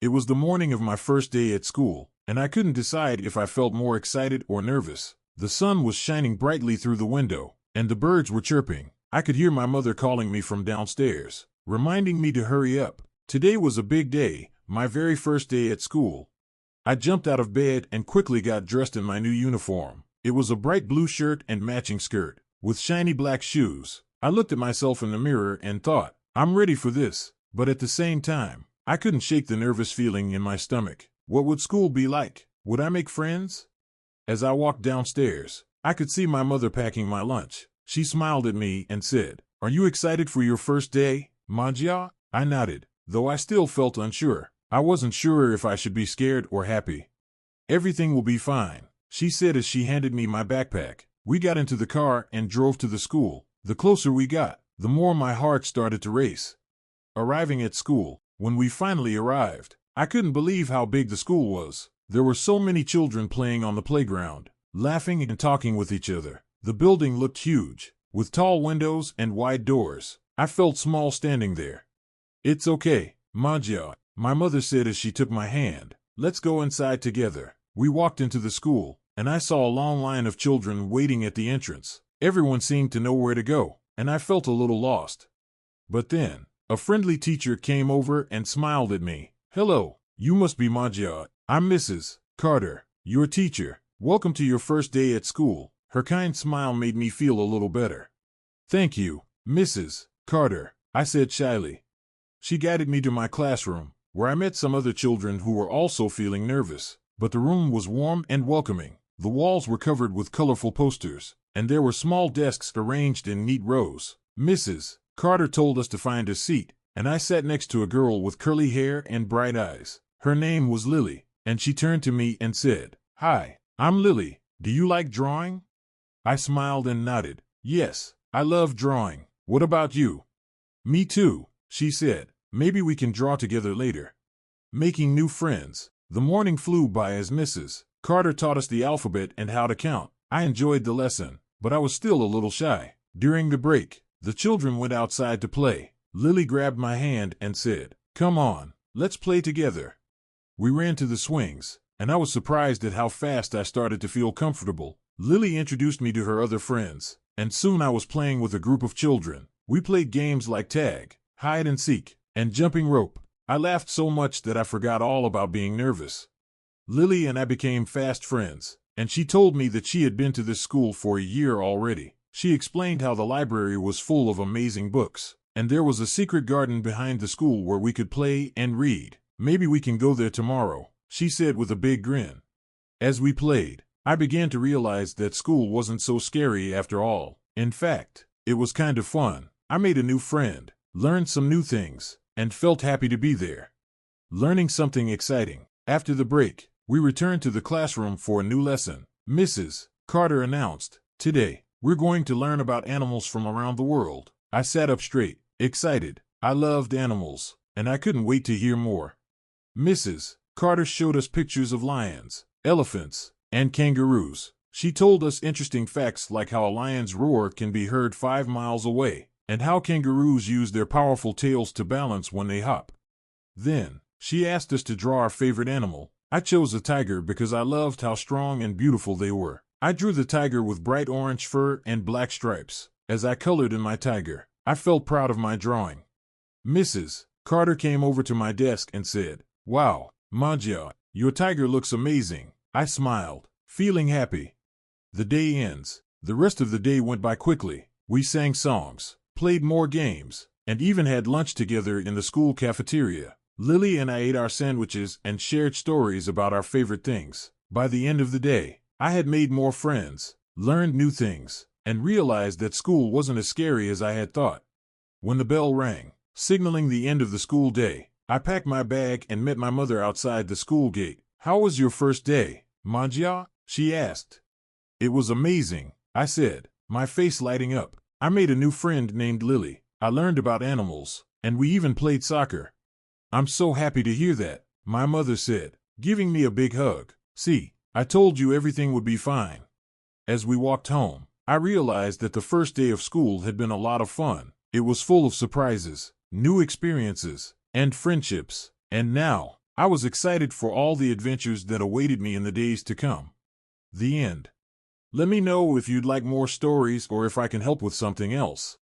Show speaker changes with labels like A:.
A: It was the morning of my first day at school, and I couldn't decide if I felt more excited or nervous. The sun was shining brightly through the window, and the birds were chirping. I could hear my mother calling me from downstairs, reminding me to hurry up. Today was a big day, my very first day at school. I jumped out of bed and quickly got dressed in my new uniform. It was a bright blue shirt and matching skirt, with shiny black shoes. I looked at myself in the mirror and thought, I'm ready for this, but at the same time, I couldn't shake the nervous feeling in my stomach. What would school be like? Would I make friends? As I walked downstairs, I could see my mother packing my lunch. She smiled at me and said, "Are you excited for your first day, Manjia?" I nodded, though I still felt unsure. I wasn't sure if I should be scared or happy. "Everything will be fine," she said as she handed me my backpack. We got into the car and drove to the school. The closer we got, the more my heart started to race. Arriving at school, when we finally arrived, I couldn't believe how big the school was. There were so many children playing on the playground, laughing and talking with each other. The building looked huge, with tall windows and wide doors. I felt small standing there. "It's okay, Manjia," my mother said as she took my hand. "Let's go inside together." We walked into the school, and I saw a long line of children waiting at the entrance. Everyone seemed to know where to go, and I felt a little lost. But then, a friendly teacher came over and smiled at me. "Hello, you must be Manjia. I'm Mrs. Carter, your teacher. Welcome to your first day at school." Her kind smile made me feel a little better. "Thank you, Mrs. Carter," I said shyly. She guided me to my classroom, where I met some other children who were also feeling nervous. But the room was warm and welcoming. The walls were covered with colorful posters, and there were small desks arranged in neat rows. Mrs. Carter told us to find a seat, and I sat next to a girl with curly hair and bright eyes. Her name was Lily, and she turned to me and said, "Hi, I'm Lily. Do you like drawing?" I smiled and nodded. "Yes, I love drawing. What about you?" "Me too," she said. "Maybe we can draw together later." Making new friends. The morning flew by as Mrs. Carter taught us the alphabet and how to count. I enjoyed the lesson, but I was still a little shy. During the break, the children went outside to play. Lily grabbed my hand and said, "Come on, let's play together." We ran to the swings, and I was surprised at how fast I started to feel comfortable. Lily introduced me to her other friends, and soon I was playing with a group of children. We played games like tag, hide and seek, and jumping rope. I laughed so much that I forgot all about being nervous. Lily and I became fast friends, and she told me that she had been to this school for a year already. She explained how the library was full of amazing books, and there was a secret garden behind the school where we could play and read. "Maybe we can go there tomorrow," she said with a big grin. As we played, I began to realize that school wasn't so scary after all. In fact, it was kind of fun. I made a new friend, learned some new things, and felt happy to be there. Learning something exciting. After the break, we returned to the classroom for a new lesson. Mrs. Carter announced, "Today, we're going to learn about animals from around the world." I sat up straight, excited. I loved animals, and I couldn't wait to hear more. Mrs. Carter showed us pictures of lions, elephants, and kangaroos. She told us interesting facts like how a lion's roar can be heard 5 miles away, and how kangaroos use their powerful tails to balance when they hop. Then, she asked us to draw our favorite animal. I chose a tiger because I loved how strong and beautiful they were. I drew the tiger with bright orange fur and black stripes. As I colored in my tiger, I felt proud of my drawing. Mrs. Carter came over to my desk and said, "Wow, Manjia, your tiger looks amazing." I smiled, feeling happy. The day ends. The rest of the day went by quickly. We sang songs, played more games, and even had lunch together in the school cafeteria. Lily and I ate our sandwiches and shared stories about our favorite things. By the end of the day, I had made more friends, learned new things, and realized that school wasn't as scary as I had thought. When the bell rang, signaling the end of the school day, I packed my bag and met my mother outside the school gate. "How was your first day, Manjia?" she asked. "It was amazing," I said, my face lighting up. I made a new friend named Lily. I learned about animals, and we even played soccer. "I'm so happy to hear that," my mother said, giving me a big hug. "See, I told you everything would be fine." As we walked home, I realized that the first day of school had been a lot of fun. It was full of surprises, new experiences, and friendships. And now, I was excited for all the adventures that awaited me in the days to come. The end. Let me know if you'd like more stories or if I can help with something else.